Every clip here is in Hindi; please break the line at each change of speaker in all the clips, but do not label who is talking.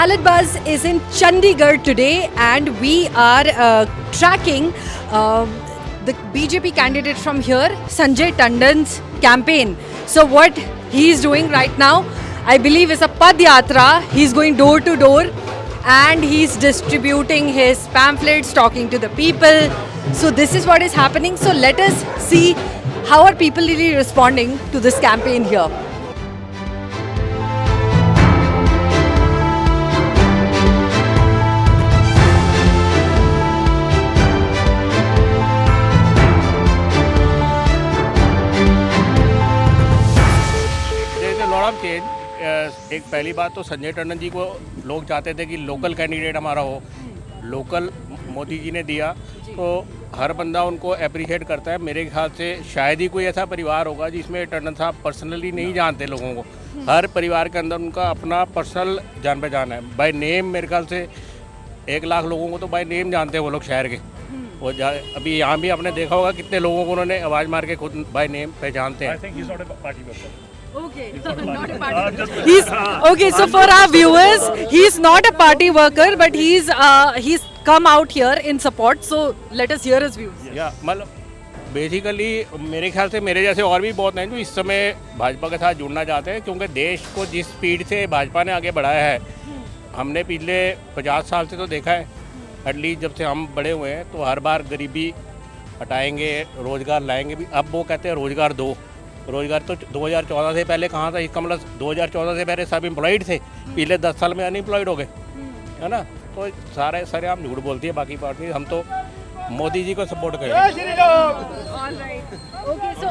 Ballot Buzz is in Chandigarh today, and we are tracking the BJP candidate from here, Sanjay Tandon's campaign. So what he's doing right now, I believe, is a Pad Yatra. He's going door to door and he's distributing his pamphlets, talking to the people. So this is what is happening. So let us see how are people really responding to this campaign here.
Change एक पहली बात तो संजय टंडन जी को लोग चाहते थे कि लोकल कैंडिडेट हमारा हो, लोकल मोदी जी ने दिया तो हर बंदा उनको अप्रिशिएट करता है। मेरे ख्याल से शायद ही कोई ऐसा परिवार होगा जिसमें टंडन साहब पर्सनली नहीं जानते लोगों को। हर परिवार के अंदर उनका अपना पर्सनल जान पहचान है। बाय नेम मेरे ख्याल से 1 लाख लोगों को तो बाय नेम जानते हैं वो लोग शहर के। वो अभी यहाँ भी आपने देखा होगा कितने लोगों को उन्होंने आवाज़ मार के खुद बाय नेम पहचानते हैं।
Okay, not a party worker. He's okay. So for our viewers, he's not a party worker, but he's come out here in support. So let us hear his views.
या मतलब बेसिकली मेरे ख्याल से मेरे जैसे और भी बहुत हैं जो इस समय भाजपा के साथ जुड़ना चाहते हैं, क्योंकि देश को जिस स्पीड से भाजपा ने आगे बढ़ाया है हमने पिछले 50 साल से तो देखा है। एटलीस्ट जब से हम बड़े हुए हैं तो हर बार गरीबी हटाएंगे, रोज़गार लाएंगे भी। अब वो कहते हैं रोज़गार दो। रोज़गार तो 2014 से पहले कहाँ था? इसका मतलब 2014 से पहले सब एम्प्लॉयड थे, पिछले 10 साल में अनएम्प्लॉयड हो गए, है ना। तो सारे हम झूठ बोलती है बाकी पार्टी। हम तो मोदी जी को सपोर्ट करें।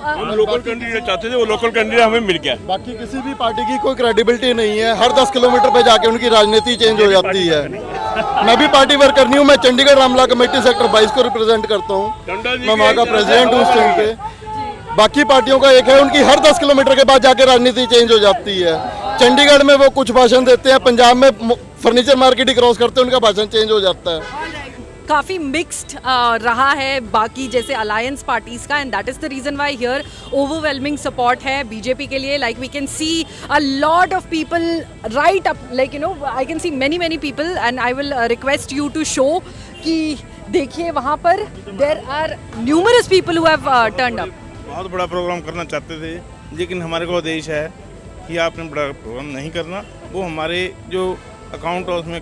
हम लोकल कैंडिडेट चाहते थे, वो लोकल कैंडिडेट हमें मिल गया।
बाकी किसी भी पार्टी की कोई क्रेडिबिलिटी नहीं है। हर 10 किलोमीटर पे जाके उनकी राजनीति चेंज हो जाती है। मैं भी पार्टी वर्क करनी हूँ। मैं चंडीगढ़ रामला कमेटी सेक्टर 22 को रिप्रेजेंट करता हूँ। मैं वहाँ का प्रेसिडेंट हूँ उस टाइम पे। बाकी पार्टियों का एक है, उनकी हर 10 किलोमीटर के बाद जाके राजनीति चेंज हो जाती है। चंडीगढ़ में वो कुछ भाषण देते हैं, पंजाब में फर्नीचर मार्केट ही क्रॉस करते हैं, उनका भाषण चेंज हो जाता है।
काफ़ी मिक्स्ड रहा है बाकी जैसे अलायंस पार्टीज का, and that is the reason why here overwhelming support है बीजेपी के लिए। Like we can see a lot of people right up, like you know I can see many people, and I will request you to show कि देखिए वहाँ पर there are numerous people who have turned up.
बहुत बड़ा प्रोग्राम करना चाहते थे, लेकिन हमारे को आदेश है कि आपने बड़ा प्रोग्राम नहीं करना, वो हमारे जो अकाउंट है उसमें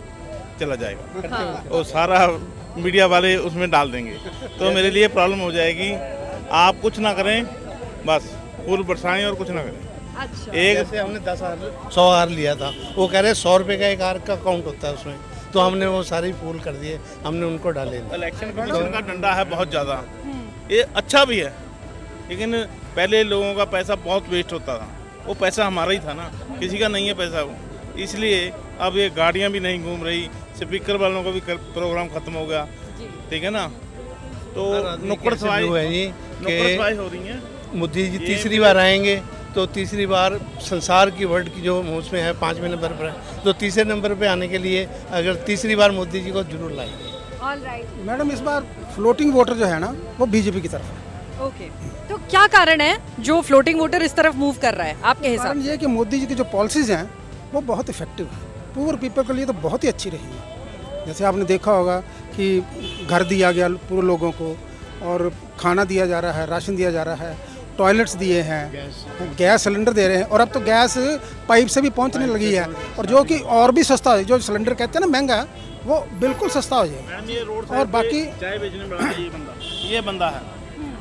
चला जाएगा। और सारा मीडिया वाले उसमें डाल देंगे, तो मेरे लिए प्रॉब्लम हो जाएगी। आप कुछ ना करें, बस फूल बरसाएं और कुछ ना करें।
अच्छा।
एक
जैसे हमने 100 हार लिया था, वो कह रहे 100 रुपये का एक हार का अकाउंट होता है उसमें, तो हमने वो सारे फूल कर दिए, हमने उनको डाले।
इलेक्शन कमीशन का डंडा है बहुत ज़्यादा। ये अच्छा भी है, लेकिन पहले लोगों का पैसा बहुत वेस्ट होता था। वो पैसा हमारा ही था ना, किसी का नहीं है पैसा वो। इसलिए अब ये गाड़ियाँ भी नहीं घूम रही, स्पीकर वालों का भी प्रोग्राम खत्म हो गया, ठीक है ना। तो नुक्कड़ सवाई हो रही है।
मोदी जी तीसरी बार आएंगे तो तीसरी बार संसार की वर्ल्ड की जो उसमें है 5वें नंबर पर है, तो तीसरे नंबर पे आने के लिए अगर तीसरी बार मोदी जी को जरूर लाएंगे।
मैडम इस बार फ्लोटिंग वोटर जो है ना वो बीजेपी की तरफ है।
ओके, तो क्या कारण है जो फ्लोटिंग वोटर इस तरफ मूव कर रहा है आपके हिसाब
कारण ये है कि मोदी जी की जो पॉलिसीज हैं वो बहुत इफेक्टिव है, पुअर पीपल के लिए तो बहुत ही अच्छी रही है। जैसे आपने देखा होगा कि घर दिया गया पूरे लोगों को, और खाना दिया जा रहा है, राशन दिया जा रहा है, टॉयलेट्स दिए हैं, गैस सिलेंडर दे रहे हैं, और अब तो गैस पाइप से भी पहुंचने लगी है, और जो कि और भी सस्ता है। जो सिलेंडर कहते हैं ना महंगा है, वो बिल्कुल सस्ता हो जाएगा। और बाकी
चाय बेचने वाला ये बंदा है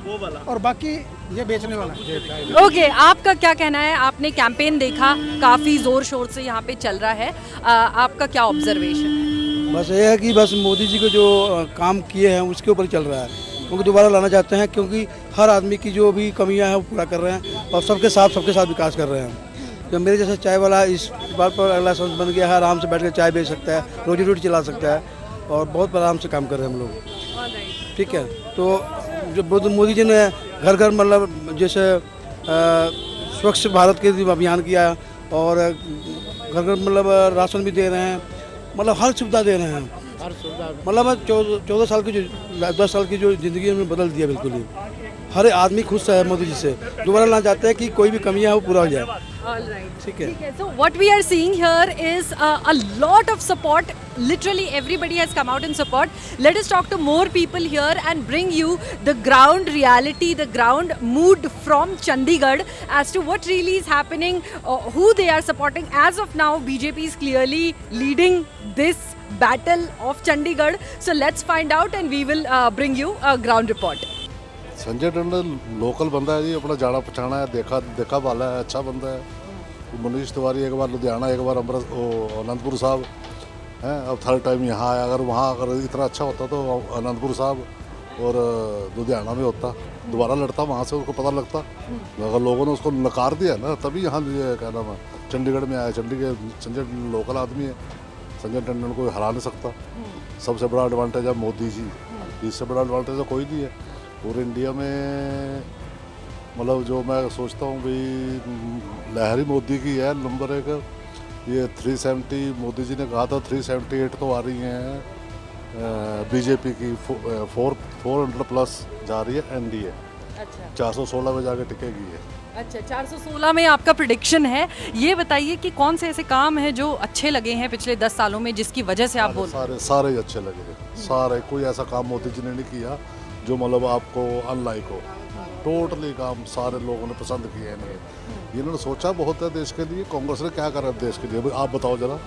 वो वाला,
और बाकी ये बेचने वाला है।
ओके, आपका क्या कहना है? आपने कैंपेन देखा, काफ़ी ज़ोर शोर से यहाँ पे चल रहा है, आपका क्या ऑब्जर्वेशन है?
बस ये है कि बस मोदी जी को जो काम किए हैं उसके ऊपर चल रहा है, क्योंकि दोबारा लाना चाहते हैं, क्योंकि हर आदमी की जो भी कमियां हैं वो पूरा कर रहे हैं, और सबके साथ विकास कर रहे हैं। जो मेरे जैसा चाय वाला इस बात पर अगला लाइसेंस बन गया है, आराम से बैठ कर चाय बेच सकता है, रोजी रोटी चला सकता है, और बहुत आराम से काम कर रहे हैं हम लोग, ठीक है। तो जो मोदी जी ने घर घर मतलब जैसे स्वच्छ भारत के अभियान किया, और घर घर मतलब राशन भी दे रहे हैं, मतलब हर सुविधा दे रहे हैं। मतलब 14 साल की जो 10 साल की जो ज़िंदगी उन्होंने बदल दिया बिल्कुल ही। हर आदमी खुश है मोदी जी से, दोबारा लाना चाहते हैं कि कोई भी कमियाँ है वो पूरा हो जाए।
All right.
ठीक है।
Okay, so what we are seeing here is a lot of support. Literally everybody has come out in support. Let us talk to more people here and bring you the ground reality, the ground mood from Chandigarh as to what really is happening, who they are supporting. As of now, BJP is clearly leading this battle of Chandigarh. So let's find out and we will bring you a ground report.
Sanjay Tandon local बंदा है जी, अपना जाना पछाना है, देखा वाला है, अच्छा बंदा है। मनीष तिवारी एक बार लुधियाना, एक बार अनंतपुर साहब हैं, अब थर्ड टाइम यहाँ आया। अगर इतना अच्छा होता तो अनंतपुर साहब और लुधियाना में होता, दोबारा लड़ता, वहाँ से उसको पता लगता। अगर लोगों ने उसको नकार दिया ना, तभी यहाँ क्या नाम है चंडीगढ़ में आया। संजय टंडन लोकल आदमी है, संजय टंडन को हरा नहीं सकता। सबसे बड़ा एडवांटेज है मोदी जी, इससे बड़ा एडवांटेज तो कोई नहीं है पूरे इंडिया में। मतलब जो मैं सोचता हूँ भाई लहरी मोदी की है नंबर 1। ये 370 मोदी जी ने कहा था, 378 तो आ रही हैं बीजेपी की, 400 प्लस जा रही है एनडीए।
अच्छा
416 में जाके टिकेगी है।
अच्छा 416 में आपका प्रिडिक्शन है। ये बताइए कि कौन से ऐसे काम हैं जो अच्छे लगे हैं पिछले 10 सालों में जिसकी वजह से आप बोल रहे हैं?
सारे ही अच्छे लगे हैं, सारे। कोई ऐसा काम मोदी जी ने नहीं किया जो मतलब आपको अनलाइक हो। टोटली काम सारे लोगों ने पसंद किए हैं। इन्होंने सोचा बहुत है देश के लिए। कांग्रेस ने क्या करा देश के लिए आप बताओ जरा।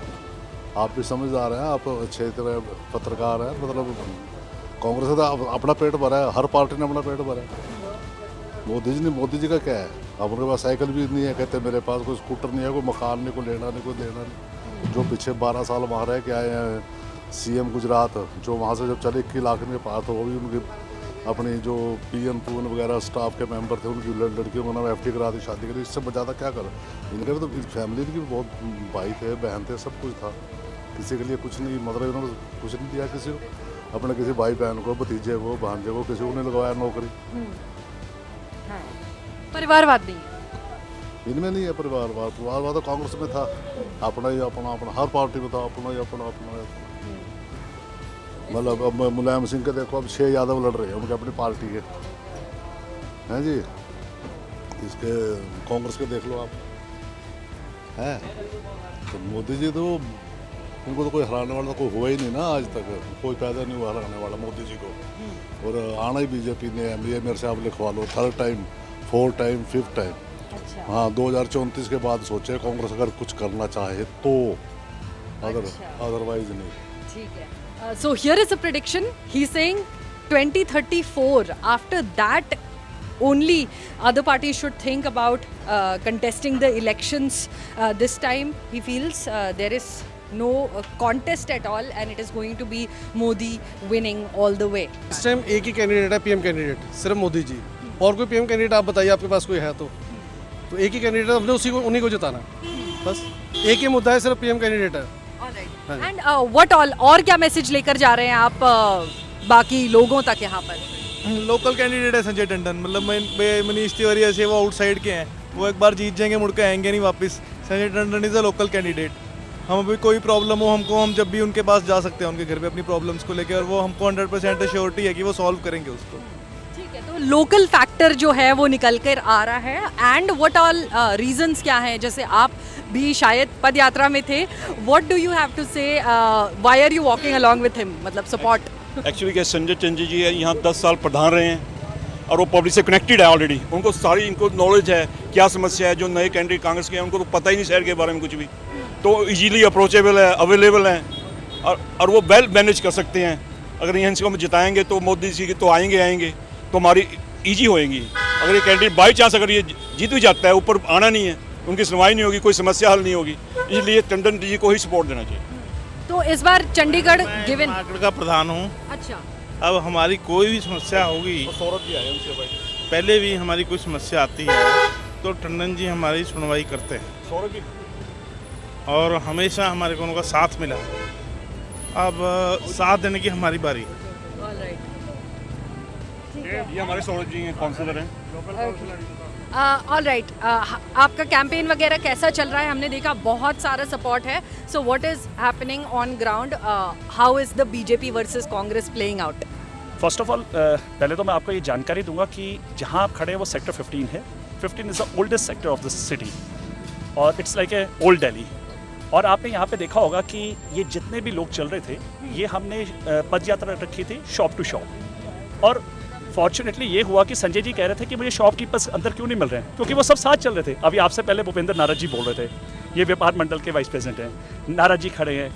आप भी समझदार हैं, आप अच्छे तरह पत्रकार हैं। मतलब कांग्रेस ने तो अपना पेट भरा है, हर पार्टी ने अपना पेट भरा है। मोदी जी का क्या है? अब उनके पास साइकिल भी नहीं है, कहते मेरे पास कोई स्कूटर नहीं है, कोई मकान नहीं, कोई लेना नहीं, कोई देना नहीं। जो पीछे 12 साल वहाँ रह के आए हैं सीएम गुजरात, जो वहाँ से जब चले 21 लाख के पास, तो वो भी उनकी अपनी जो पीएन पून वगैरह स्टाफ के मेंबर थे, उनकी लड़कियों को ना एफडी करा दी, शादी करी। इससे ज़्यादा क्या कर? इनके भी तो फैमिली की बहुत भाई थे, बहन थे, सब कुछ था। किसी के लिए कुछ नहीं, मतलब इन्होंने कुछ नहीं दिया किसी को। अपने किसी भाई बहन को, भतीजे को, भांजे को, किसी को नहीं लगवाया नौकरी।
परिवारवाद नहीं,
इनमें नहीं है परिवारवाद। परिवारवाद तो कांग्रेस में था, अपना ही अपना, हर पार्टी में था अपना ही अपना। मतलब अब मुलायम सिंह के देखो, अब 6 यादव लड़ रहे हैं उनके अपनी पार्टी के, हैं जी। इसके कांग्रेस के देख लो आप, हैं तो मोदी जी तो उनको तो कोई हराने वाला कोई हुआ ही नहीं ना आज तक। कोई पैदा नहीं हुआ हराने वाला मोदी जी को। और आना ही बीजेपी ने। ये मेरे से आप लिखवा लो, 3rd time, 4th time, 5th time. हाँ 2034 के बाद सोचे कांग्रेस अगर कुछ करना चाहे तो, अदरवाइज नहीं।
ठीक है। So here is a prediction. He's saying 2034. After that, only other parties should think about contesting the elections. This time, he feels there is no contest at all, and it is going to be Modi winning all the way.
इस टाइम एक ही कैंडिडेट है, पीएम कैंडिडेट, सिर्फ मोदी जी। और कोई पीएम कैंडिडेट आप बताइए, आपके पास कोई है तो एक ही कैंडिडेट है, हमने उन्हीं को जिताना। बस एक ही मुद्दा है, सिर्फ पीएम कैंडिडेट है।
एंड व्हाट ऑल, और क्या मैसेज लेकर जा रहे हैं आप बाकी लोगों तक यहाँ पर?
लोकल कैंडिडेट है संजय टंडन। मतलब मनीष तिवारी ऐसे वो आउटसाइड के हैं, वो एक बार जीत जाएंगे, मुड़ के आएंगे नहीं वापस। Sanjay Tandon is a local candidate. हम अभी कोई प्रॉब्लम हो हम जब भी उनके पास जा सकते हैं, उनके घर पे अपनी प्रॉब्लम्स को लेकर, और वो हमको 100% एश्योरिटी है कि वो सॉल्व करेंगे उसको।
ठीक है, तो लोकल फैक्टर जो है वो निकल कर आ रहा है। एंड व्हाट ऑल रीजंस क्या हैं? जैसे आप भी शायद पद यात्रा में थे, what do you have to say, why are you walking along with him? मतलब सपोर्ट।
एक्चुअली क्या, संजय टंडन जी है यहाँ 10 साल प्रधान रहे हैं और वो पब्लिक से कनेक्टेड है ऑलरेडी। उनको सारी इनको नॉलेज है क्या समस्या है। जो नए कैंडिडेट कांग्रेस के हैं उनको तो पता ही नहीं शहर के बारे में कुछ भी, तो इजीली अप्रोचेबल है, अवेलेबल हैं, और वो वेल मैनेज कर सकते हैं। अगर यहाँ इनको हम जिताएंगे तो मोदी जी के तो आएंगे तो हमारी ईजी होएगी। अगर ये कैंडिडेट बाई चांस अगर ये जीत भी जाता है, ऊपर आना नहीं है, उनकी सुनवाई नहीं होगी, कोई समस्या हल नहीं होगी, इसलिए टंडन जी को ही सपोर्ट देना चाहिए।
तो इस बार चंडीगढ़ गिवन
आगरा का प्रधान हूँ।
अच्छा,
अब हमारी कोई भी समस्या होगी,
सौरभ जी आए उनसे भाई,
पहले भी हमारी कोई समस्या आती है तो टंडन जी हमारी सुनवाई करते हैं,
सौरभ जी,
और हमेशा हमारे को उनका साथ मिला। अब साथ देने की हमारी बारी।
ये हमारे सौरभ जी हैं, काउंसलर हैं।
ऑल राइट, आपका कैंपेन वगैरह कैसा चल रहा है? हमने देखा बहुत सारा सपोर्ट है। So what is happening on ground? How is the BJP versus Congress playing out?
First of all पहले तो मैं आपको ये जानकारी दूंगा कि जहां आप खड़े हैं वो सेक्टर 15 है। 15 is the oldest sector of the city. और it's like a old Delhi. और आपने यहाँ पे देखा होगा कि ये जितने भी लोग चल रहे थे, ये हमने पद यात्रा रखी थी शॉप टू शॉप। और फॉर्चुनेटली ये हुआ कि संजय जी कह रहे थे कि मुझे शॉपकीपर्स अंदर क्यों नहीं मिल रहे हैं, क्योंकि वो सब साथ चल रहे थे। अभी आपसे पहले भूपेंद्र नारद जी बोल रहे थे, ये व्यापार मंडल के वाइस प्रेसिडेंट हैं, नारद जी खड़े हैं,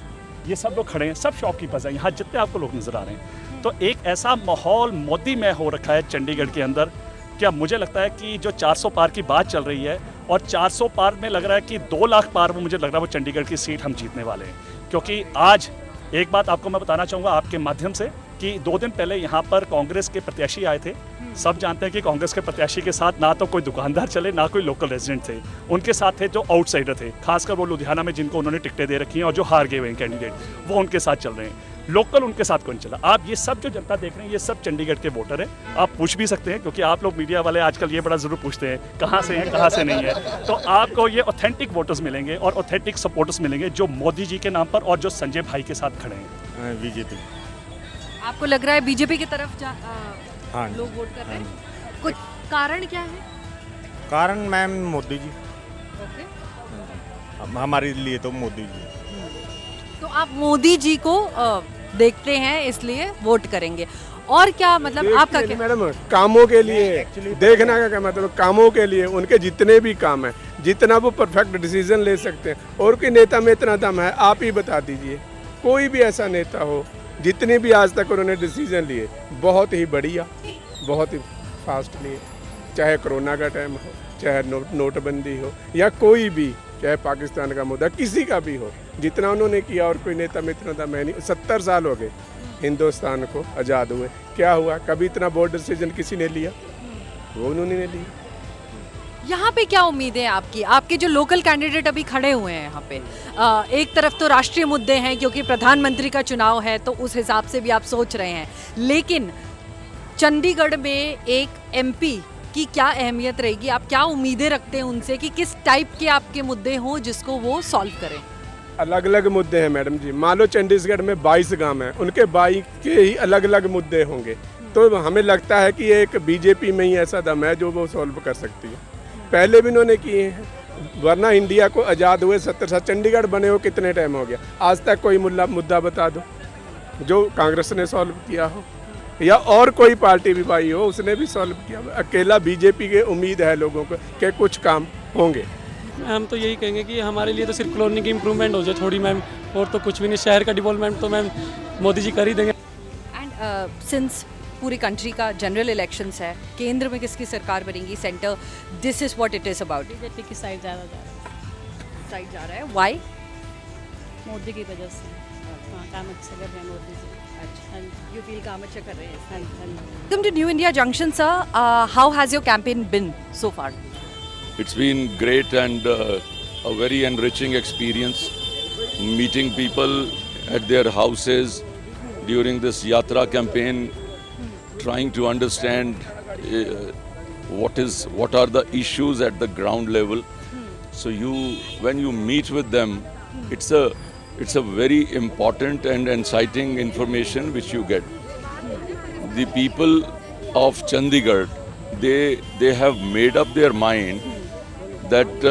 ये सब लोग खड़े हैं, सब शॉपकीपर्स हैं, यहाँ जितने आपको लोग नज़र आ रहे हैं। तो एक ऐसा माहौल मोदी में हो रखा है चंडीगढ़ के अंदर, क्या मुझे लगता है कि जो 400 पार की बात चल रही है, और 400 पार में लग रहा है कि 2 लाख पार में मुझे लग रहा है वो चंडीगढ़ की सीट हम जीतने वाले हैं। क्योंकि आज एक बात आपको मैं बताना चाहूँगा आपके माध्यम से कि 2 दिन पहले यहाँ पर कांग्रेस के प्रत्याशी आए थे। सब जानते हैं कि कांग्रेस के प्रत्याशी के साथ ना तो कोई दुकानदार चले, ना कोई लोकल रेजिडेंट थे, उनके साथ थे जो आउटसाइडर थे, खासकर वो लुधियाना में जिनको उन्होंने टिकटें दे रखी हैं और जो हार गए हुए हैं कैंडिडेट, वो उनके साथ चल रहे हैं। लोकल उनके साथ कौन चला? आप ये सब जो जनता देख रहे हैं, ये सब चंडीगढ़ के वोटर हैं। आप पूछ भी सकते हैं, क्योंकि आप लोग मीडिया वाले आजकल ये बड़ा ज़रूर पूछते हैं कहाँ से हैं, कहाँ से नहीं है। तो आपको ये ऑथेंटिक वोटर्स मिलेंगे और ऑथेंटिक सपोर्टर्स मिलेंगे जो मोदी जी के नाम पर और जो संजय भाई के साथ खड़े हैं।
बीजेपी।
आपको लग रहा है बीजेपी की तरफ
हाँ
लोग वोट कर रहे हैं? कुछ कारण क्या है?
कारण मैम मोदी जी,
ओके।
हमारे लिए तो मोदी जी।
तो आप मोदी जी को देखते हैं इसलिए वोट करेंगे, और क्या मतलब आपका क्या?
मैडम कामों के लिए देखना का क्या मतलब, कामों के लिए उनके जितने भी काम है, जितना वो परफेक्ट डिसीजन ले सकते हैं, और कोई नेता में इतना दम है आप ही बता दीजिए, कोई भी ऐसा नेता हो जितने भी आज तक उन्होंने डिसीजन लिए बहुत ही बढ़िया, बहुत ही फास्ट लिए, चाहे कोरोना का टाइम हो, चाहे नोटबंदी हो, या कोई भी, चाहे पाकिस्तान का मुद्दा किसी का भी हो, जितना उन्होंने किया और कोई नेता में इतना दम है नहीं। 70 साल हो गए हिंदुस्तान को आज़ाद हुए, क्या हुआ? कभी इतना बोर्ड डिसीजन किसी ने लिया? वो उन्होंने लिया।
यहाँ पे क्या उम्मीद है आपकी? आपके जो लोकल कैंडिडेट अभी खड़े हुए हैं यहाँ पे, एक तरफ तो राष्ट्रीय मुद्दे हैं क्योंकि प्रधानमंत्री का चुनाव है, तो उस हिसाब से भी आप सोच रहे हैं, लेकिन चंडीगढ़ में एक एमपी की क्या अहमियत रहेगी? आप क्या उम्मीदें रखते हैं उनसे कि किस टाइप के आपके मुद्दे हों जिसको वो सॉल्व करें?
अलग अलग मुद्दे हैं मैडम जी। मान लो चंडीगढ़ में 22 गांव हैं, उनके 22 के ही अलग अलग मुद्दे होंगे, तो हमें लगता है कि एक बीजेपी में ही ऐसा दम है जो वो सॉल्व कर सकती है। पहले भी इन्होंने किए हैं, वरना इंडिया को आज़ाद हुए 70 साल, चंडीगढ़ बने हो कितने टाइम हो गया? आज तक कोई मुद्दा बता दो जो कांग्रेस ने सॉल्व किया हो, या और कोई पार्टी भी भाई हो उसने भी सॉल्व किया। अकेला बीजेपी के उम्मीद है लोगों को कि कुछ काम होंगे।
हम तो यही कहेंगे कि हमारे लिए तो सिर्फ कॉलोनी की इम्प्रूवमेंट हो जाए थोड़ी मैम, और तो कुछ भी नहीं। शहर का डेवलपमेंट तो मैम मोदी जी कर ही देंगे।
एंड सिंस पूरी कंट्री का जनरल इलेक्शंस है, केंद्र में किसकी सरकार बनेगी, centre, this is what it is about.
BJP की साइड जा
रहा है। व्हाई?
मोदी की वजह से। हाँ, काम अच्छा कर रहे हैं मोदी जी।
अच्छा, you feel काम अच्छा कर रहे हैं?
हाँ जी।
Welcome to New India Junction, sir. How has your campaign been so far?
It's been great and a very enriching experience, meeting people at their houses during this Yatra campaign, trying to understand what are the issues at the ground level. So when you meet with them, it's a very important and exciting information which you get. The people of Chandigarh, they have made up their mind that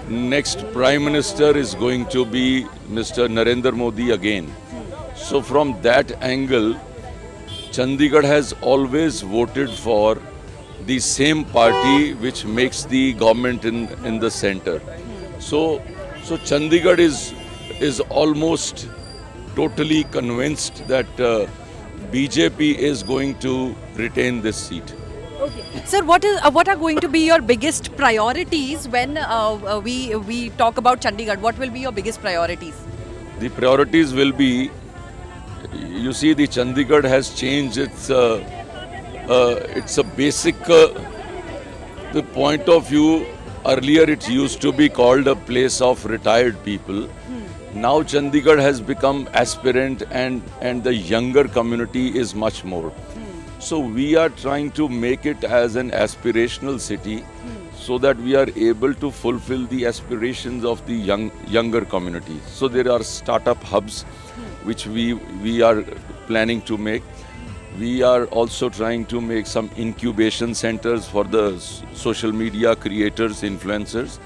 next Prime Minister is going to be Mr. Narendra Modi again. So from that angle, Chandigarh has always voted for the same party which makes the government in the center. So Chandigarh is almost totally convinced that BJP is going to retain this seat.
Okay. Sir, what are going to be your biggest priorities when we talk about Chandigarh? What will be your biggest priorities?
The priorities will be, you see, the Chandigarh has changed it's a basic the point of view. Earlier it used to be called a place of retired people. Now Chandigarh has become aspirant and the younger community is much more. So we are trying to make it as an aspirational city so that we are able to fulfill the aspirations of the younger community. So there are startup hubs which we are planning to make. We are also trying to make some incubation centers for the social media creators, influencers.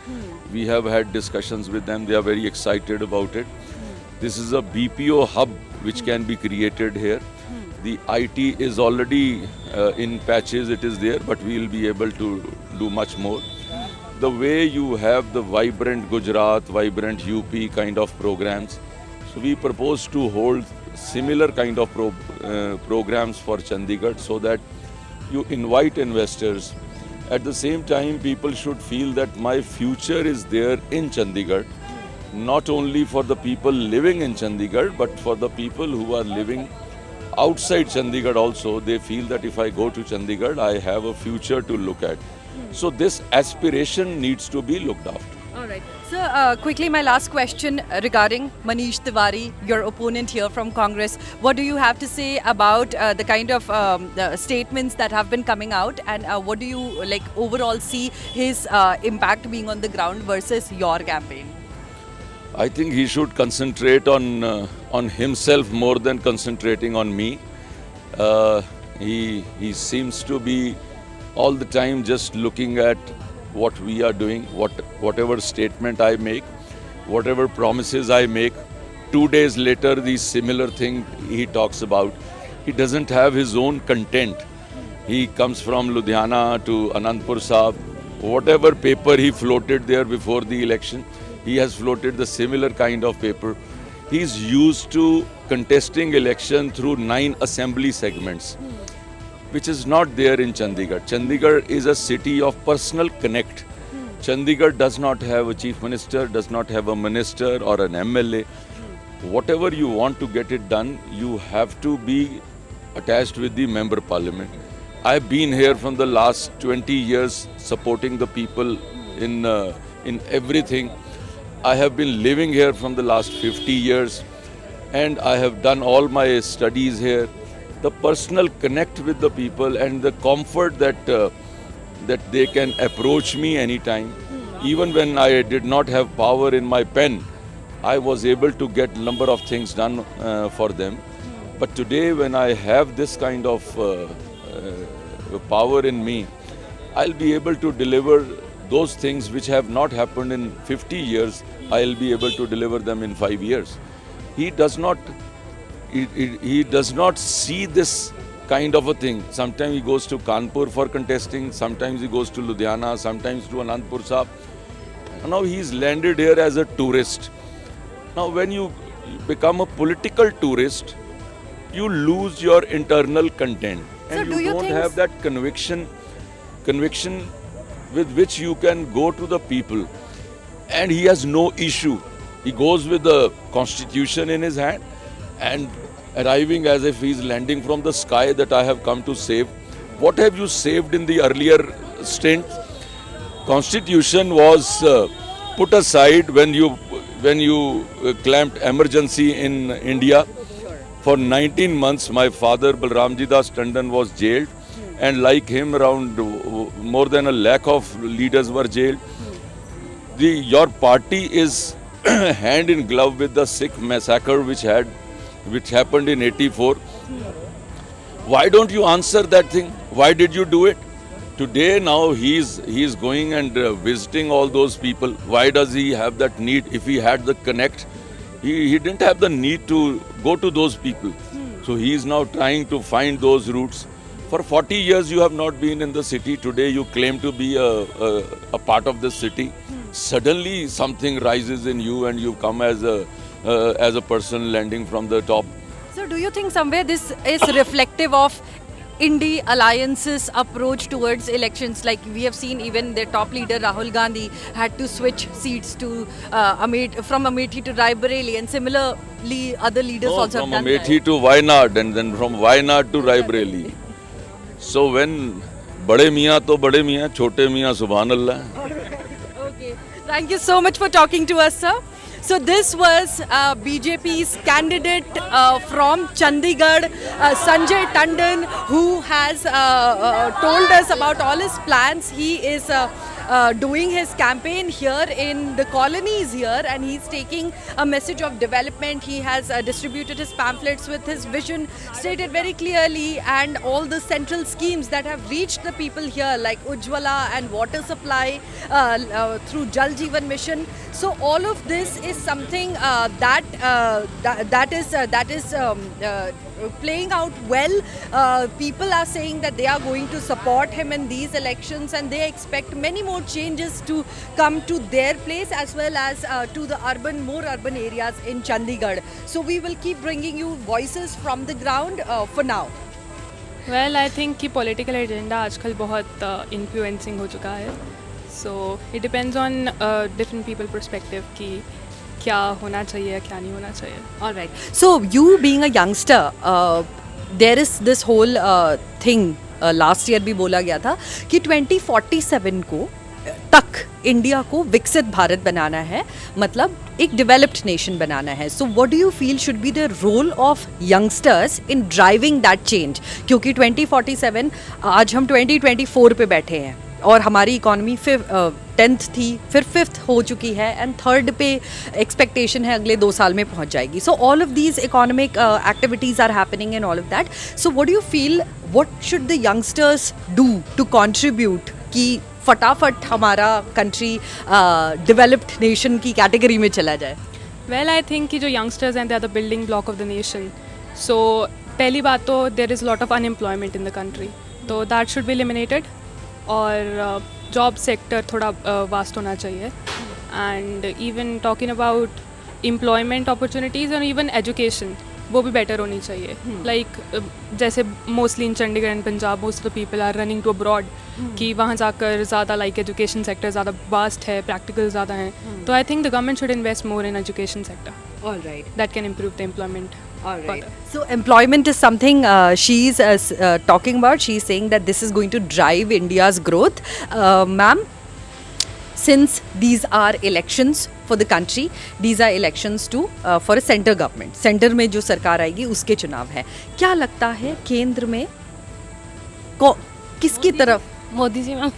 We have had discussions with them. They are very excited about it. This is a BPO hub which can be created here. The IT is already in patches, it is there, but we will be able to do much more. The way you have the vibrant Gujarat, vibrant UP kind of programs, so we propose to hold similar kind of programs for Chandigarh so that you invite investors. At the same time, people should feel that my future is there in Chandigarh, not only for the people living in Chandigarh, but for the people who are living outside Chandigarh also. They feel that if I go to Chandigarh, I have a future to look at. So this aspiration needs to be looked after.
All right. So quickly, my last question regarding Manish Tiwari, your opponent here from Congress. What do you have to say about the kind of the statements that have been coming out, and what do you like overall see his impact being on the ground versus your campaign?
I think he should concentrate on himself more than concentrating on me. He seems to be all the time just looking at what we are doing, whatever statement I make, whatever promises I make. 2 days later, the similar thing he talks about. He doesn't have his own content. He comes from Ludhiana to Anandpur Sahib. Whatever paper he floated there before the election, he has floated the similar kind of paper. He's used to contesting election through 9 assembly segments, which is not there in Chandigarh. Chandigarh is a city of personal connect. Chandigarh does not have a chief minister, does not have a minister or an MLA. Whatever you want to get it done, you have to be attached with the member parliament. I've been here from the last 20 years supporting the people in everything. I have been living here from the last 50 years and I have done all my studies here. The personal connect with the people and the comfort that they can approach me anytime. Even when I did not have power in my pen, I was able to get number of things done for them. But today when I have this kind of power in me, I'll be able to deliver those things which have not happened in 50 years, I'll be able to deliver them in 5 years. He does not see this kind of a thing. Sometimes he goes to Kanpur for contesting, sometimes he goes to Ludhiana, sometimes to Anandpur Sahib. Now he's landed here as a tourist. Now when you become a political tourist, you lose your internal content and you don't have that conviction with which you can go to the people. And he has no issue. He goes with the constitution in his hand and arriving as if he's landing from the sky that I have come to save. What have you saved in the earlier stint? Constitution was put aside when you clamped emergency in India. For 19 months, my father Balramji Das Tandon was jailed, and like him, around more than 1 lakh of leaders were jailed. Your party is hand in glove with the Sikh massacre which happened in '84. Why don't you answer that thing? Why did you do it? Today now he's going and visiting all those people. Why does he have that need? If he had the connect, he didn't have the need to go to those people. So he is now trying to find those routes. For 40 years you have not been in the city. Today you claim to be a part of the city. Suddenly something rises in you and you come as a person landing from the top.
So do you think somewhere this is reflective of Indie Alliance's approach towards elections? Like we have seen even their top leader Rahul Gandhi had to switch seats to from Amethi to Raebareli, and similarly other leaders also have done that.
From Amethi to Wayanad and then from Wayanad to Raebareli. So when Bade Miyan to Bade Miyan, Chote Miyan Subhanallah.
Okay. Thank you so much for talking to us, sir. So this was BJP's candidate from Chandigarh, Sanjay Tandon, who has told us about all his plans. He is doing his campaign here in the colonies here, and he's taking a message of development. He has distributed his pamphlets with his vision stated very clearly, and all the central schemes that have reached the people here, like Ujjwala and water supply through Jal Jeevan Mission. So all of this is something that is playing out well. People are saying that they are going to support him in these elections, and they expect many more changes to come to their place, as well as to the more urban areas in Chandigarh. So we will keep bringing you voices from the ground for now.
Well, I think कि political agenda आजकल बहुत influencing हो चुका है. So it depends on different people perspective कि क्या होना चाहिए क्या नहीं होना चाहिए.
All right. So you being a youngster, there is this whole thing. Last year भी बोला गया था कि 2047 को तक इंडिया को विकसित भारत बनाना है, मतलब एक डेवलप्ड नेशन बनाना है. So what do you feel should be the role of youngsters in driving that change? क्योंकि 2047 आज हम 2024 पे बैठे हैं और हमारी इकॉनमी 10th थी, फिर 5th हो चुकी है, एंड 3rd पे एक्सपेक्टेशन है अगले 2 साल में पहुंच जाएगी. So all of these economic activities are happening and all of that. So what do you feel, what should the youngsters do to contribute कि फटाफट हमारा कंट्री डेवलप्ड नेशन की कैटेगरी में चला जाए?
Well, I think कि जो youngsters हैं, they are the building block of the nation. So पहली बात तो there is a lot of unemployment in the country, तो that should be eliminated. और जॉब सेक्टर थोड़ा वास्ट होना चाहिए. And even talking about employment opportunities और इवन एजुकेशन, वो भी बेटर होनी चाहिए. लाइक जैसे mostly in Chandigarh and Punjab most of the people are running to abroad, कि वहाँ जाकर ज़्यादा लाइक एजुकेशन सेक्टर ज़्यादा वास्ट है, प्रैक्टिकल ज़्यादा हैं. तो I think the government should invest more in education sector.
All right.
That can improve the employment.
All right. So employment is something she's talking about. She's saying that this is going to drive India's growth. Ma'am, since these are elections for the country, these are elections to for a center government. Center में जो सरकार आएगी उसके चुनाव है. क्या लगता है केंद्र में किसकी तरफ?
मोदी जी मैम.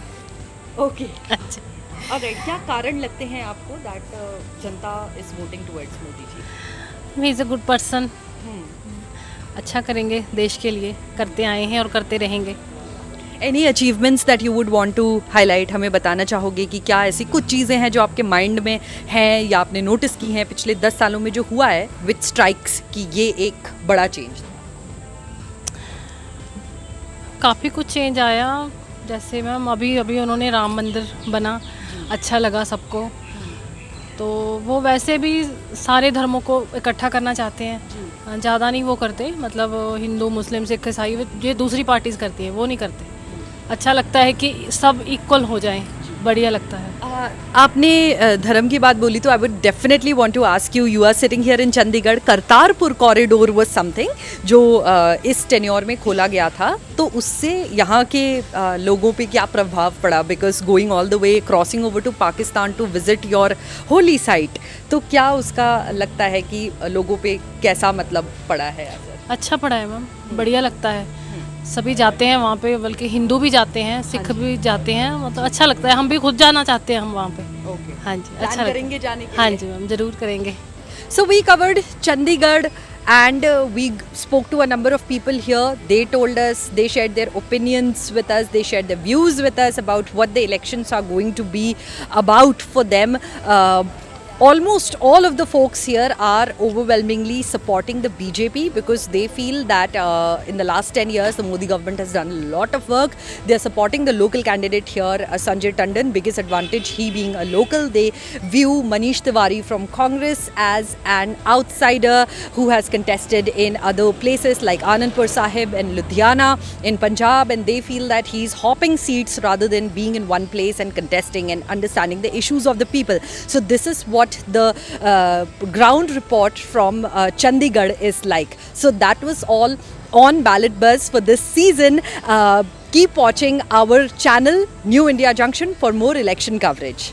ओके. अच्छा. Alright, क्या कारण लगते हैं आपको that Janata is voting towards Modi ji?
He is a good person. अच्छा करेंगे देश के लिए, करते आए हैं और करते रहेंगे.
Any achievements that you would want to highlight? हमें बताना चाहोगे कि क्या ऐसी कुछ चीज़ें हैं जो आपके माइंड में हैं या आपने नोटिस की हैं पिछले 10 सालों में जो हुआ है which strikes कि ये एक बड़ा चेंज?
काफ़ी कुछ चेंज आया. जैसे मैम अभी उन्होंने राम मंदिर बना, अच्छा लगा सबको. तो वो वैसे भी सारे धर्मों को इकट्ठा करना चाहते हैं, ज़्यादा नहीं वो करते. मतलब हिंदू मुस्लिम सिख ईसाई ये दूसरी पार्टीज़ करती हैं, वो नहीं करते. अच्छा लगता है कि सब इक्वल हो जाएं, बढ़िया लगता है.
आपने धर्म की बात बोली तो I would definitely want to ask you, you are sitting here in Chandigarh. Kartarpur corridor was something जो इस टेन्योर में खोला गया था, तो उससे यहाँ के लोगों पे क्या प्रभाव पड़ा? Because going all the way crossing over to Pakistan to visit your holy site, तो क्या उसका लगता है कि लोगों पे कैसा मतलब पड़ा है?
अच्छा पड़ा है मैम, बढ़िया लगता है. सभी जाते हैं वहाँ पे, बल्कि हिंदू भी जाते हैं, सिख भी जाते हैं. मतलब अच्छा लगता है. हम भी खुद जाना चाहते हैं हम वहाँ पे.
ओके.
हाँ जी,
अच्छा करेंगे जाने के लिए?
हाँ जी मैम, ज़रूर करेंगे.
So we covered Chandigarh and we spoke to a number of people here. They told us, they shared their opinions with us, they shared their views with us about what the elections are going to be about for them. Almost all of the folks here are overwhelmingly supporting the BJP because they feel that in the last 10 years the Modi government has done a lot of work. They are supporting the local candidate here, Sanjay Tandon. Biggest advantage, he being a local. They view Manish Tiwari from Congress as an outsider who has contested in other places like Anandpur Sahib and Ludhiana in Punjab, and they feel that he's hopping seats rather than being in one place and contesting and understanding the issues of the people. So this is what the ground report from Chandigarh is like. So that was all on Ballot Buzz for this season. Keep watching our channel New India Junction for more election coverage.